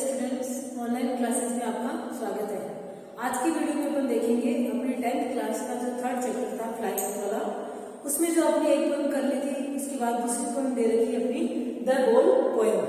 Students, online classes में आपका स्वागत है। आज की वीडियो में अपन देखेंगे अपने 10th क्लास का जो थर्ड चैप्टर था फ्लाइंग वाला, उसमें जो आपने एक पोएम कर ली थी, उसके बाद दूसरी पोएम दे रखी है अपनी द बोल पोएम।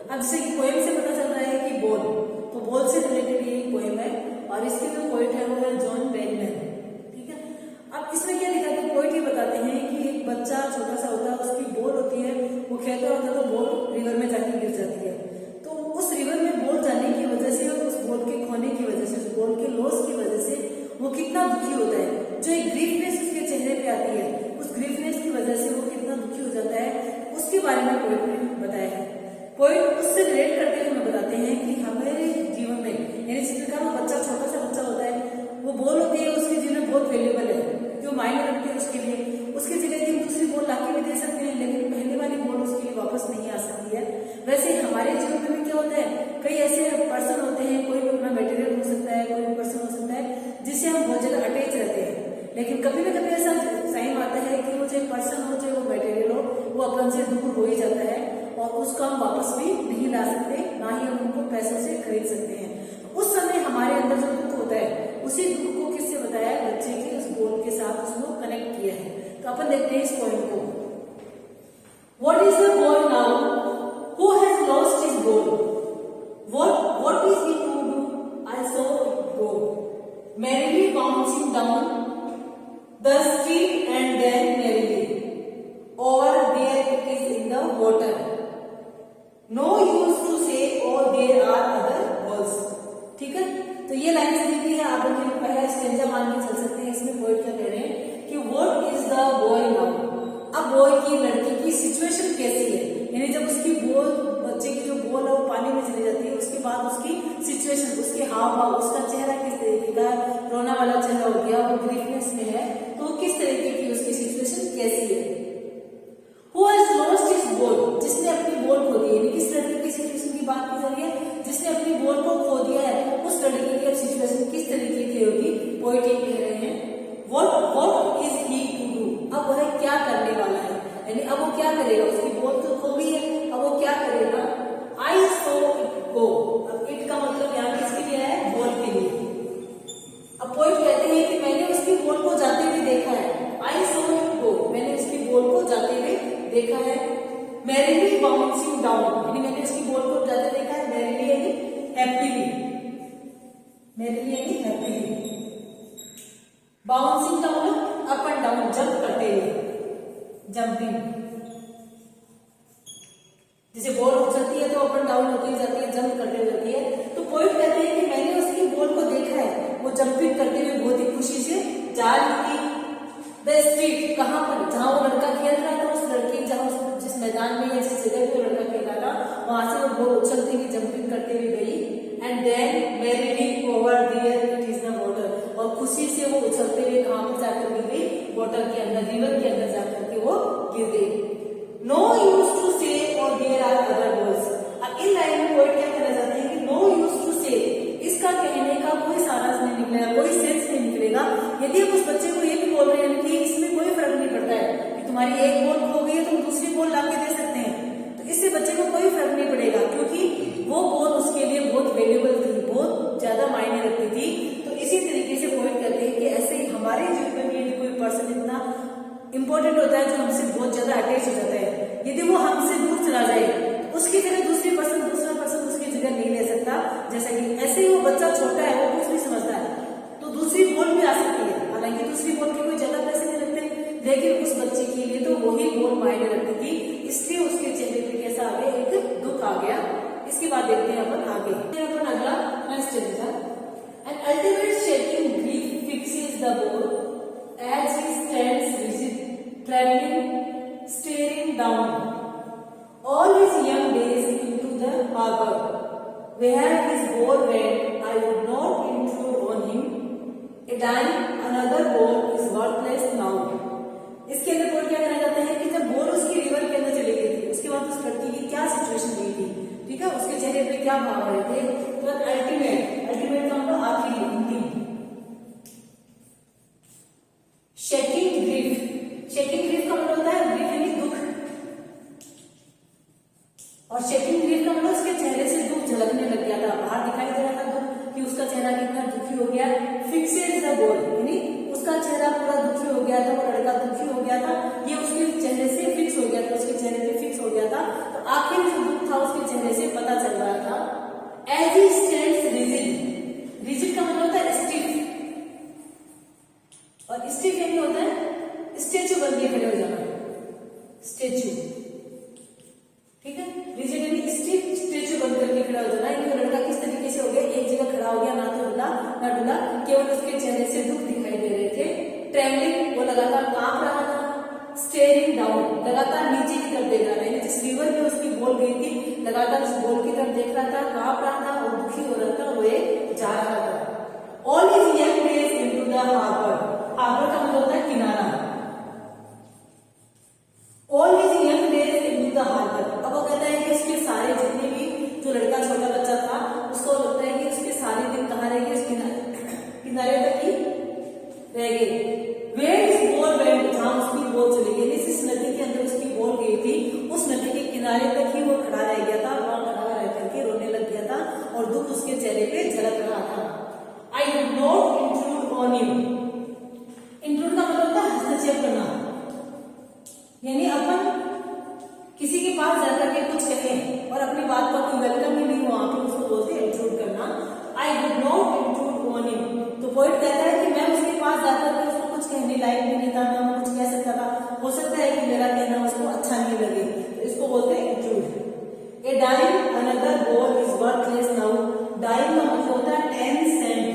अब जैसे कि पोएम से पता चल रहा है कि बोल, तो बोल से रिलेटेड ये पोएम है और इसके जो पोएट है वो है जॉन बेनमैन। ठीक है, अब इसमें क्या लिखा है, पोएट ये बताते हैं कि एक बच्चा छोटा सा होता है, उसकी बॉल होती है, वो खेलता होता है तो बॉल रिवर में जाके गिर जाती है। तो उस रिवर में बॉल जाने की वजह से, उस बॉल के खोने की वजह से, उस बॉल के लॉस की वजह से वो कितना दुखी होता है। जो एक ग्रीफनेस उसके चेहरे पे आती है, उस ग्रीफनेस की वजह से वो कितना दुखी हो जाता है, उसके बारे में पोएट ने बताया है। पोएट उससे रिलेट करते हुए बताते हैं कि हमारे जीवन में, यानी जिस प्रकार वो बच्चा, छोटा सा बच्चा होता है, वो बॉल होती है, उसके जीवन में बहुत वैल्यूबल है, जो मायने रखती है उसके लिए। उसकी जगह की दूसरी बॉल लाके भी दे सकते हैं, लेकिन पहले वाली बॉल उसके लिए वापस नहीं आ सकती है। वैसे हमारे जीवन में क्या होता है, कई ऐसे पर्सन होते हैं, कोई भी अपना मटेरियल हो सकता है, कोई भी पर्सन हो सकता है जिससे हम बहुत ज्यादा अटैच रहते हैं, लेकिन कभी ना कभी ऐसा टाइम आता है कि वो चाहे पर्सन हो चाहे वो मटेरियल हो, वो अपन से दूर हो ही जाता है और उसको हम वापस भी नहीं ला सकते, ना ही हम उनको पैसों से खरीद सकते हैं। उस समय हमारे अंदर जो दुख होता है, उसी दुख को किससे बताया, बच्चे के उस बॉल के साथ उसको कनेक्ट किया है। तो अपन देखते हैं इस पॉइंट को। What is the boy now who has lost his ball? What is he to do? I saw it go merrily bouncing down the street and then merrily over there it is in the water. No use to say oh there are other balls. ठीक है, तो ये line से निकली है। आप लोग पहला स्टेंजा मान के चल सकते हैं। इसमें पोएट क्या कह रहे हैं कि what is the boy now. अब बॉय की, लड़की की सिचुएशन कैसी है, यानी जब उसकी बॉल, बच्चे की जो बॉल है वो पानी में चली जाती है, उसके बाद उसकी सिचुएशन, उसके हाव भाव, उसका चेहरा किस तरीके का, रोना वाला चेहरा हो गया, वो ग्रीफनेस में है, तो किस तरीके की उसकी सिचुएशन कैसी है। Who has lost his ball? जिसने अपनी बॉल खो दी है। किस लड़के की सिचुएशन की बात की जा रही है, जिसने अपनी बॉल को खो दिया है, उस लड़के की अब सिचुएशन किस तरीके की होगी। पोएट ये कह रहे हैं what is he to do? अब वह क्या करने वाला है, यानी अब वो क्या करेगा। उसकी बॉल तो खो गई है, अब वो क्या करेगा। I saw it go. अब इट का मतलब यहाँ किसके लिए है, बॉल के लिए। अब पोएट कहते हैं कि मैंने उसकी बॉल को जाते हुए देखा है। I saw it go, मैंने उसकी बॉल को जाते हुए देखा है। merrily bouncing down, यानी मैंने उसकी बॉल को जाते देखा है। merrily यानी हैप्पीली, merrily यानी हैप्पीली। बाउंसिंग का मतलब अप एंड डाउन, जंप करते हुए, जंपिंग। जैसे बॉल उछलती है तो अप एंड डाउन होती जाती है, जंप करते हुए जाती है। तो पोएट कहते हैं कि मैंने उसकी बॉल को देखा है, वो जंपिंग करते हुए बहुत ही खुशी से जा रही थी। द स्ट्रीट, कहां पर, जहां वो लड़का खेल रहा था, उस लड़की, जहां जिस मैदान में या जिस जगह पे वो लड़का खेल रहा था, वहां से वो बॉल उछलती हुई, जंपिंग करते हुए गई। And then merrily over there it is the water, और खुशी से वो उछलते हुए कहां पर जाकर गिर गई, वाटर के अंदर, रिवर के अंदर जाकर के वो गिर गई। नो यूज टू से और देयर आर अदर वर्ड्स। अब इन लाइन में पोएट क्या कहना चाहते हैं कि नो यूज टू से, इसका कहने का कोई सारांश नहीं निकलेगा, कोई सेंस नहीं निकलेगा यदि हम उस बच्चे को ये भी बोल रहे हैं कि इसमें कोई फर्क नहीं पड़ता है कि तुम्हारी एक बॉल खो गई है, तुम दूसरी बॉल लाके दे सकते हैं, तो इससे बच्चे को कोई फर्क नहीं पड़ेगा, क्योंकि वो बॉल उसके लिए बहुत वैल्यूबल थी, बहुत ज्यादा मायने रखती थी। तो इसी तरीके से पोएट कहते हैं कि ऐसे ही हमारे जीवन में यदि कोई पर्सन इतना इंपॉर्टेंट होता है, जो हमसे बहुत ज्यादा अटैच हो जाता है, यदि वो हमसे दूर चला जाए, तो उसकी जगह दूसरा पर्सन उसकी जगह नहीं ले सकता। जैसा कि ऐसे ही वो बच्चा छोटा है, वो कुछ नहीं समझता है, तो दूसरी बॉल भी आ सकती है, हालांकि दूसरी बॉल के कोई ज्यादा पैसे नहीं लगते, लेकिन उस बच्चे के लिए तो वही बॉल मायने रखती थी, इसलिए उसके चेहरे पे कैसा आ गया, एक दुख आ गया। इसके बाद देखते हैं अपन आगे, अपन अगला next stage. An ultimate shaking grief fixes the boy as he stands rigid, trembling, staring down all his young days into the harbor where his ball went. I would not intrude on him. A dime, another ball is worthless now. इसके अंदर poet क्या कहना चाहते हैं कि जब ball उसकी river के अंदर चली गई थी, उसके बाद उस लड़की की क्या सिचुएशन हुई थी, ठीक है, उसके चेहरे पे क्या भाव रहे थे। तो अल्टीमेट का मतलब आखिरी, अंतिम। शेकिंग ग्रीफ का मतलब होता है, ग्रीफ यानी दुख, और शेकिंग ग्रीफ का मतलब उसके चेहरे से दुख झलकने लग गया था, चेहरा कितना दुखी हो गया, फिक्सेड द बोल, यानी उसका चेहरा पूरा दुखी हो गया था, वो लड़का दुखी हो गया था, ये उसके चेहरे से फिक्स हो गया था, उसके चेहरे पे फिक्स हो गया था। तो आखिर जो दुख था उसके चेहरे से पता चल रहा था। As he stands rigid, rigid का मतलब होता है स्टिफ, और स्टिफ यानी होता है स्टेचू बन के खड़े हो जाना, स्टेचू, ठीक है। रिजिड यानी स्टिफ, स्टेचू बन करके खड़ा हो जाना। ये लड़का किस तरीके से हो गया, एक जगह खड़ा हो गया, ना तो हिला ना डुला, केवल उसके चेहरे से दुख दिखाई दे रहे थे। ट्रेवलिंग, वो लगातार कांप रहा था। स्टेयरिंग डाउन, लगातार नीचे की तरफ देख रहा था, यानी जिस रिवर में उसकी बॉल गई थी लगातार उस बॉल की तरफ देख रहा था, कांप रहा था और दुखी हो रहा था, वो जा रहा था। All his young days into the harbour, harbour का मतलब होता है किनारा। All his young days into the harbour, अब वो कहता है कि उसके सारे जितने भी, जो लड़का छोटा बच्चा था उसको लगता है कि उसके सारे दिन कहाँ रह गए, उस किनारे तक ही रह गए। वेयर इज बॉल वेंट, जहां उसकी बॉल चली गई, जिस नदी के अंदर उसकी बॉल गई थी उस नदी के किनारे तक ही वो खड़ा रह गया था, वहां खड़ा रह करके रोने लग गया था और दुख उसके चेहरे पे झलक रहा था। I would not intrude on you, intrude का मतलब होता है हस्तक्षेप करना, यानी अपन किसी के पास जाकर के कुछ कहें और अपनी बात का कोई वेलकम ही नहीं हुआ तो उसको बोलते हैं इंट्रूड करना। I would not intrude on you, तो पोएट कहता है कि मैं उसके पास जाकर के उसको कुछ कहने लायक भी नहीं था, ना मैं कुछ कह सकता था, हो सकता है कि मेरा कहना उसको अच्छा नहीं लगे, तो इसको बोलते हैं intrude. A dying another ball is worthless now, dying का मतलब होता है 10 सेंट,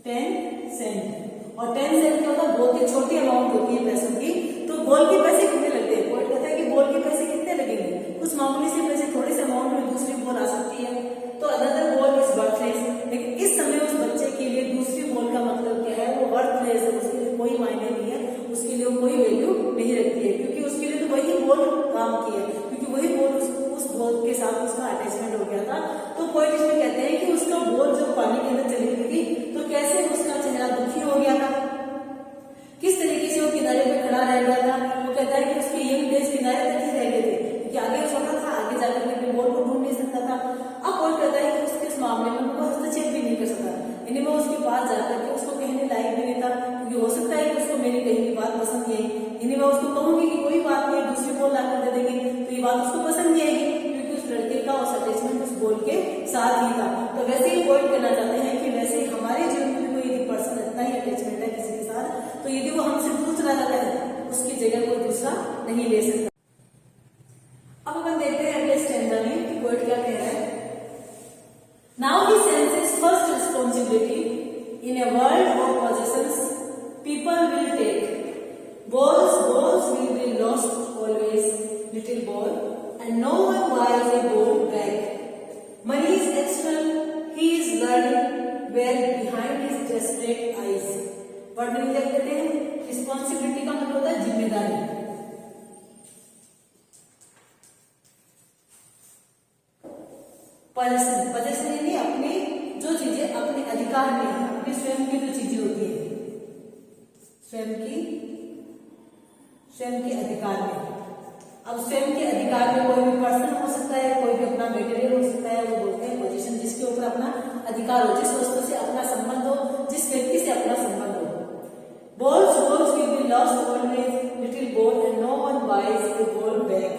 10 सेंट, और 10 सेंट क्या होता है, बहुत ही छोटी अमाउंट होती है पैसों की। तो बॉल के पैसे कितने लगते हैं, पोएट कहता है कि बॉल के पैसे कितने लगेंगे, कुछ मामूली से पैसे, थोड़े से अमाउंट में दूसरी बॉल आ सकती है, तो अनदर बॉल इज वर्थलेस। लेकिन इस समय उस बच्चे के लिए दूसरी बॉल का मतलब क्या है, वो वर्थलेस है, उसके लिए कोई मायने नहीं है, उसके लिए कोई वैल्यू नहीं रखती है, क्योंकि उसके लिए तो वही बॉल काम की है, क्योंकि वही बॉल उस बॉल के साथ उसका अटैचमेंट हो गया था। तो पोएट इसमें कहते हैं कि उसका बॉल जब पानी के अंदर चली गई थी तो कैसे उसका चेहरा दुखी हो गया था, किस तरीके से वो किनारे पे खड़ा रह गया था। वो कहता है कि उसके यंग डेज किनारे तक ही रह गए थे, क्योंकि आगे छोटा था, आगे जाकर के अपने बॉल को ढूंढ नहीं सकता था। अब पोएट कहता है कि उसके इस मामले में वो हस्तक्षेप भी नहीं कर सकता, यानी मैं उसके पास जाकर के उसको कहने लायक भी नहीं था, क्योंकि हो सकता है कि उसको मेरी कही की बात पसंद नहीं आई, यानी मैं उसको कहूंगी कि कोई बात नहीं, दूसरी बॉल लाकर दे देंगे, तो ये बात उसको पसंद नहीं आएगी, क्योंकि उस लड़के का उस अटैचमेंट उस बॉल के साथ ही था। तो वैसे ही पोएट कहना चाहते हैं कि वैसे ही हमारे जीवन में कोई यदि पर्सन इतना ही अटैचमेंट है किसी के साथ, तो यदि वो हमसे दूर चला जाता है उसकी जगह कोई दूसरा नहीं ले सकता। अब अपन देखते हैं अगले स्टैंडर्ड में कि पोएट क्या कह रहा है। Now he senses first responsibility in a world of possessions people will take, balls will be lost always, little ball, and no one buys a ball back. Money is external, he is learning where behind his desperate eyes. Word में क्या कहते हैं, responsibility का मतलब होता है जिम्मेदारी, possession यानी अपने जो चीजें अपने अधिकार में है, अपने स्वयं की जो चीजें होती है, स्वयं के अधिकार में। अब स्वयं के अधिकार में कोई भी पर्सन हो सकता है, कोई भी अपना मटेरियल हो सकता है, वो बोलते हैं पोजीशन, जिसके ऊपर अपना अधिकार हो, जिस वस्तु से अपना संबंध हो, जिस व्यक्ति से अपना संबंध हो। Balls will be lost always, little ball, and no one buys the ball back.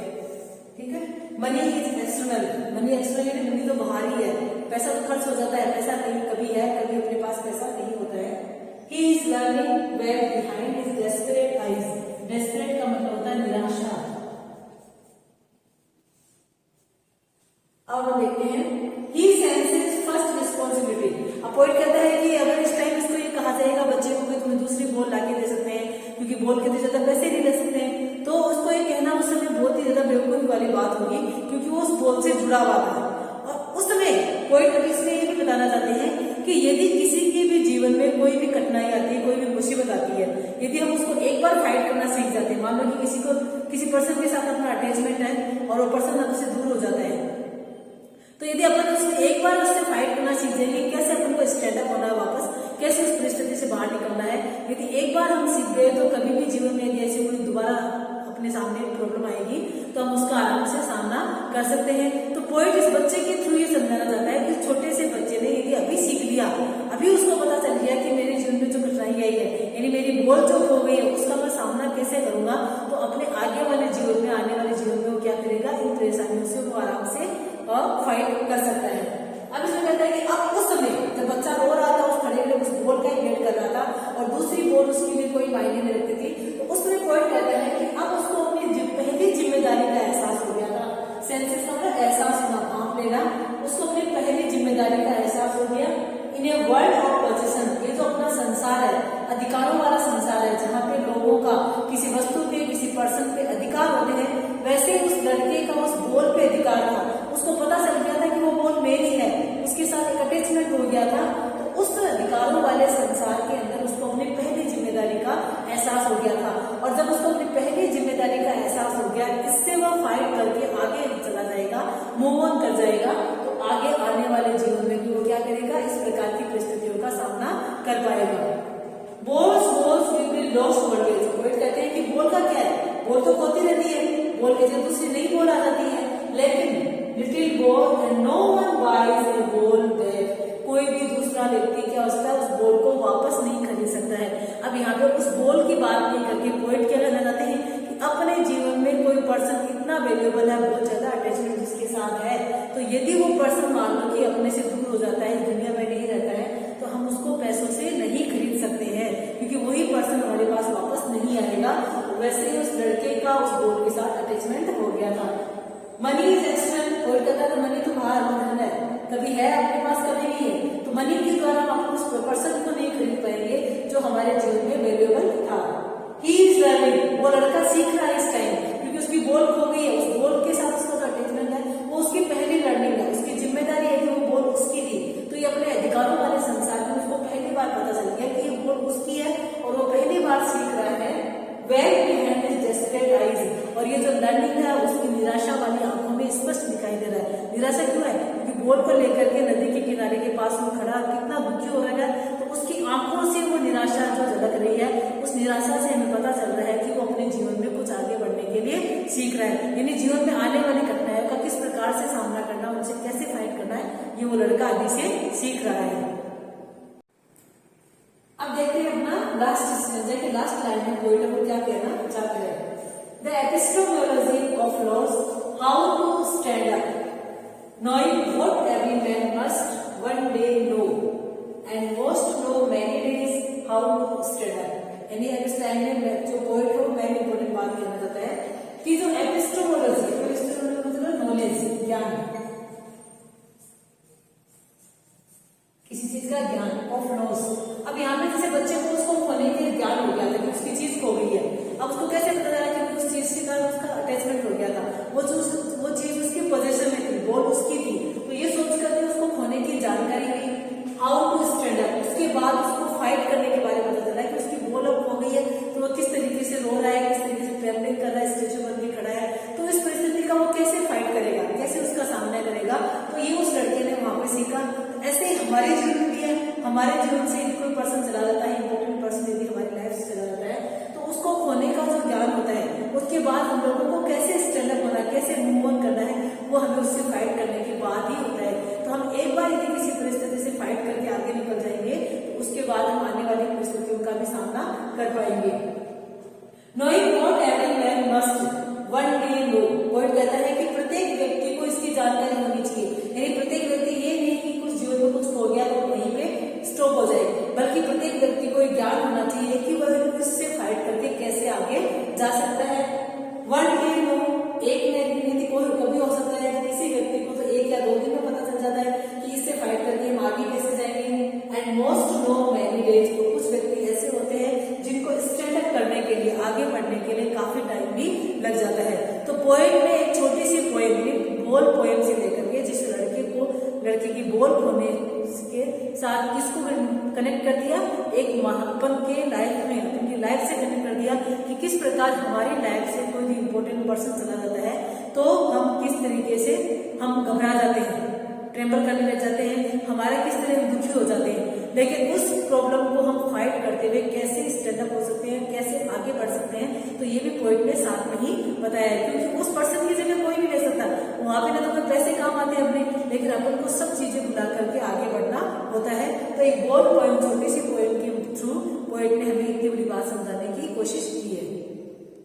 ठीक है। Money is external, money external, money तो बाहर ही है, पैसा तो खर्च हो जाता है, पैसा कहीं कभी है, कभी अपने पास पैसा नहीं होता है। He is learning where behind his desperate eyes, desperate का मतलब होता है निराशा। अब हम देखते हैं he senses first responsibility। अब पोएट कहता है कि अगर इस टाइम इसको ये कहा जाएगा बच्चे को कि तुम्हें दूसरी बॉल लाके दे सकते हैं, क्योंकि बॉल के ज्यादा पैसे नहीं दे सकते हैं, तो उसको ये कहना उस समय बहुत ही ज्यादा बेवकूफी वाली बात होगी, क्योंकि वो उस बॉल से जुड़ा हुआ था। और उस समय पोएट इसमें ये भी बताना चाहते हैं कि यदि किसी के भी जीवन में कोई भी कठिनाई आती है, कोई भी मुसीबत आती है, यदि हम उसको एक बार फाइट करना सीख जाते हैं, मान लो कि किसी पर्सन के साथ अपना अटैचमेंट है और वो पर्सन हमसे दूर हो जाता है, तो यदि अपन उससे एक बार उससे फाइट करना सीख जाएंगे, कैसे अपन को स्टैंड अप होना है वापस, कैसे उस परिस्थिति से बाहर निकलना है, यदि एक बार हम सीख गए तो कभी भी जीवन में यदि ऐसी कोई दोबारा अपने सामने प्रॉब्लम आएगी तो हम उसका आराम से सामना कर सकते हैं। तो पोएट इस बच्चे के थ्रू ये समझाना चाहता है कि छोटे से बच्चे ने यदि अभी सीख लिया तरीके से करूंगा तो अपने आगे वाले जीवन में, आने वाले जीवन में वो क्या करेगा, इन परेशानियों से वो आराम से फाइट कर सकता है। अब इसमें कहता है कि अब उस समय जब बच्चा रो रहा था, उस खड़े उस बॉल का ही वेट कर रहा था और दूसरी बॉल उसके लिए कोई मायने नहीं रखती थी, तो उसमें पॉइंट कहता है कि अब उसको अपनी पहली जिम्मेदारी का एहसास हो गया था। सेंसेस का एहसास होना, भाप लेना, उसको अपनी पहली जिम्मेदारी का एहसास हो गया। इन ए वर्ल्ड ऑफ पोजीशन, ये जो अपना संसार है, अधिकारों वाला संसार है, जहाँ पे लोगों का किसी वस्तु पे, किसी पर्सन पे अधिकार होते हैं, वैसे उस लड़के का उस बॉल पे अधिकार था। उसको पता चल गया था कि वो बॉल मेरी है, उसके साथ एक अटैचमेंट हो गया था। तो उस अधिकारों वाले संसार के अंदर उसको अपनी पहली जिम्मेदारी का एहसास हो गया था। और जब उसको अपनी पहली जिम्मेदारी का एहसास हो गया, इससे वो फाइट करके आगे चला जाएगा, मूव ऑन कर जाएगा, तो आगे आने वाले जीवन में भी वो क्या करेगा, इस प्रकार की परिस्थितियों का सामना कर पाएगा। Balls will be lost always. Poet कहते हैं कि बॉल का क्या है, बॉल तो खोती रहती है, बॉल की जगह दूसरी नई बॉल आ जाती है, लेकिन little ball and no one buys a ball back. कोई भी दूसरा व्यक्ति क्या होता है, उस बॉल को वापस नहीं खरीद सकता है। अब यहाँ पे उस बॉल की बात नहीं करके पोएट क्या कहना चाहते हैं कि अपने जीवन में कोई पर्सन इतना वैल्यूएबल है, बहुत ज्यादा अटैचमेंट जिसके साथ है, तो यदि वो पर्सन मान लो कि अपने से दूर हो जाता है, दुनिया में नहीं रहता है, तो हम उसको पैसों से नहीं खरीद सकते हैं, क्योंकि वही पर्सन हमारे पास वापस नहीं आएगा। वैसे ही उस लड़के का उस बॉल के साथ अटैचमेंट हो गया था। मनी इज एक्सटर्नल, कोई कहता है मनी तो बाहर धन है, कभी है अपने पास कभी नहीं है, तो मनी के द्वारा हम उस पर्सन को नहीं खरीद पाएंगे जो हमारे जीवन में वैल्यूएबल था। ही इज लर्निंग, वो लड़का सीख रहा है इस टाइम, क्योंकि उसकी बॉल खो गई है, उस बॉल के साथ उसका जो अटैचमेंट है वो उसकी पहली लर्निंग है, उसकी जिम्मेदारी है कि वो बॉल उसकी थी। तो ये अपने अधिकारों वाले संसार में उसको पहली बार पता चल गया कि ये बॉल उसकी है और वो पहली बार सीख रहा है। Well behind his desperate eyes, और ये जो लर्निंग है उसकी निराशा वाली आंखों में स्पष्ट दिखाई दे रहा है। निराशा क्यों है, क्योंकि बॉल को लेकर के नदी के किनारे के पास में खड़ा कितना दुखी हो रहा है, तो उसकी आंखों से वो निराशा जो झलक रही है, उस निराशा से हमें पता चल रहा है कि वो अपने जीवन में कुछ आगे बढ़ने के लिए सीख रहा है। यानी जीवन में आने वाली घटनाओं का किस प्रकार से सामना करना, उनसे कैसे फाइट करना है, ये वो लड़का अभी से सीख रहा है। अब देखते हैं अपना लास्ट लाइन में पोएट को क्या कहना चाहते हैं। The epistemology of loss, how to stand up, knowing what every man must one day know and most know many days how to stand up। यानी अंडरस्टैंडिंग में जो पोएट हो मेन इंपॉर्टेंट बात कहना चाहता है कि जो एपिस्टेमोलॉजी मतलब नॉलेज, ज्ञान, किसी चीज का ज्ञान ऑफ लॉस। अब यहाँ पे जैसे बच्चे को उसको खोने के ज्ञान हो गया था कि उसकी चीज खो गई है, अब उसको कैसे पता चला कि उस चीज के कारण उसका अटैचमेंट हो गया था, वो चीज उसकी पोजीशन में थी, बॉल उसकी थी, तो ये सोच करके उसको खोने की जानकारी हुई। हाउ टू स्टैंड अप, उसके बाद उसको फाइट करने के बारे में पता चला कि उसकी बॉल अब खो गई है, तो वो किस तरीके से रो रहा है, किस तरीके से ट्रैवलिंग कर रहा है, स्टेचू बन के खड़ा है, तो इस परिस्थिति का वो कैसे फाइट करेगा, कैसे उसका सामना करेगा, तो ये उस लड़के ने वहां पे सीखा। ऐसे ही हमारे जीवन भी है, हमारे जीवन से यदि कोई पर्सन चला जाता है, इंपॉर्टेंट पर्सन यदि हमारी लाइफ से चला जाता है, तो उसको खोने का जो ज्ञान होता है, उसके बाद हम लोगों को कैसे स्टैंड अप होना है, कैसे मूव ऑन करना है, वो हमें उससे फाइट करने के बाद ही होता है। तो हम एक बार यदि किसी परिस्थिति से फाइट करके आगे निकल जाएंगे, तो उसके बाद हम आने वाली परिस्थितियों का भी सामना कर पाएंगे। Knowing what every man must one day know, poet कहता है कि प्रत्येक व्यक्ति को इसकी जानकारी होनी चाहिए। यानी प्रत्येक व्यक्ति ये नहीं कि कुछ जीवन में कुछ खो गया तो वहीं पे स्टॉप हो जाए, बल्कि प्रत्येक व्यक्ति को ज्ञान होना चाहिए कि वह इससे फाइट करके कैसे आगे जा सकता है। वन डे नो, एक नीति कोई कभी हो सकता है कि किसी व्यक्ति को तो 1 या 2 दिन में पता चल जाता है कि इससे फाइट करके हम आगे कैसे जाएंगे। And most know many days, तो कुछ व्यक्ति ऐसे होते हैं जिनको स्टैंड अप करने के लिए, आगे बढ़ने के लिए काफी टाइम भी लग जाता है। तो पोएट ने एक छोटी सी पोएम, बॉल पोएम से लेकर के, जिस लड़के की बॉल खोने के साथ किसको कनेक्ट कर दिया, एक महापन के लाइफ में, उनकी लाइफ से कनेक्ट कर दिया कि किस प्रकार हमारी लाइफ से कोई भी इंपॉर्टेंट पर्सन चला जाता है तो हम किस तरीके से हम घबरा जाते हैं, ट्रेम्बल करने लग जाते हैं, हमारा किस तरह हम दुखी हो जाते हैं। लेकिन उस प्रॉब्लम को हम फाइट करते हुए कैसे स्टैंड अप हो सकते हैं, कैसे आगे बढ़ सकते हैं, तो ये भी पोएट ने साथ में ही बताया है। क्योंकि उस पर्सन की जगह कोई नहीं ले सकता, वहां पे ना तो कोई पैसे काम आते हैं अपने, लेकिन अपन को सब चीजें भुला करके आगे बढ़ना होता है। तो एक बॉल पोएम, छोटी सी पोएम के थ्रू पोएट ने हमें इतनी बड़ी बात समझाने की कोशिश की है।